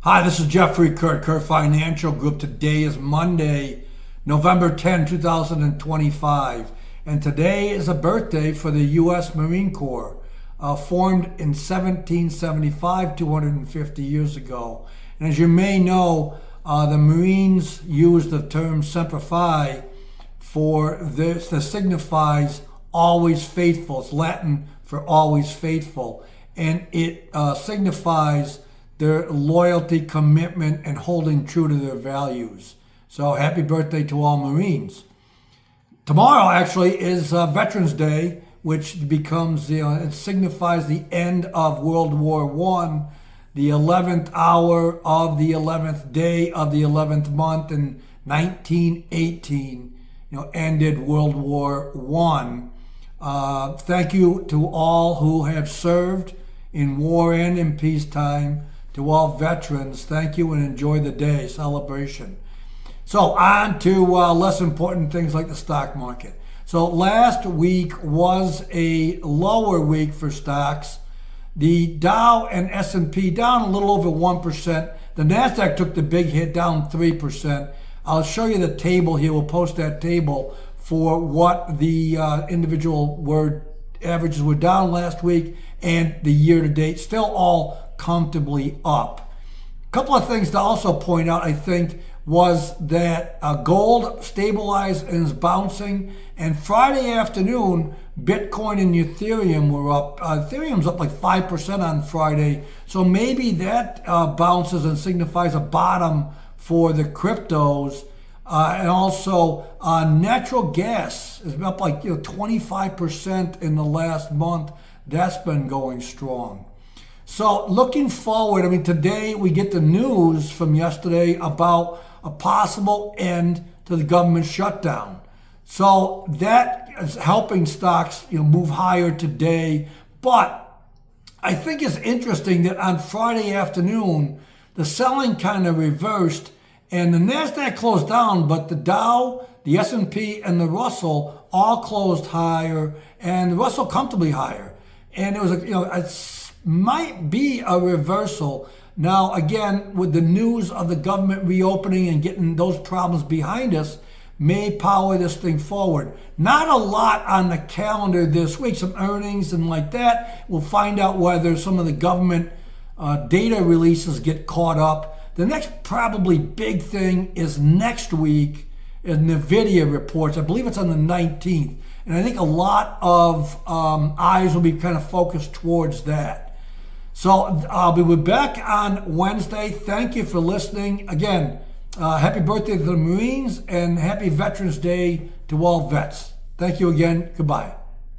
Hi, this is Jeffrey Kurt Financial Group. Today is Monday, November 10, 2025. And today is a birthday for the U.S. Marine Corps, formed in 1775, 250 years ago. And as you may know, the Marines use the term Semper Fi for this, that signifies always faithful. It's Latin for always faithful. And it signifies their loyalty, commitment, and holding true to their values. So happy birthday to all Marines. Tomorrow actually is Veterans Day, which becomes, it signifies the end of World War I, the 11th hour of the 11th day of the 11th month in 1918, ended World War I. Thank you to all who have served in war and in peacetime. To all veterans, thank you and enjoy the day celebration. So on to less important things like the stock market. So last week was a lower week for stocks. The Dow and S&P down a little over 1%. The NASDAQ took the big hit, down 3%. I'll show you the table here. We'll post that table for what the individual averages were down last week and the year to date. Still all comfortably up. A couple of things to also point out, I think, was that gold stabilized and is bouncing. And Friday afternoon, Bitcoin and Ethereum were up. Ethereum's up like 5% on Friday. So maybe that bounces and signifies a bottom for the cryptos. And also natural gas is up like 25% in the last month. That's been going strong. So looking forward, today we get the news from yesterday about a possible end to the government shutdown. So that is helping stocks, move higher today. But I think it's interesting that on Friday afternoon, the selling kind of reversed and the NASDAQ closed down, but the Dow, the S&P, and the Russell all closed higher, and the Russell comfortably higher. And it was might be a reversal. Now, again, with the news of the government reopening and getting those problems behind us, may power this thing forward. Not a lot on the calendar this week, some earnings and like that. We'll find out whether some of the government data releases get caught up. The next probably big thing is next week is NVIDIA reports. I believe it's on the 19th. And I think a lot of eyes will be kind of focused towards that. So I'll be back on Wednesday. Thank you for listening. Again, happy birthday to the Marines and happy Veterans Day to all vets. Thank you again. Goodbye.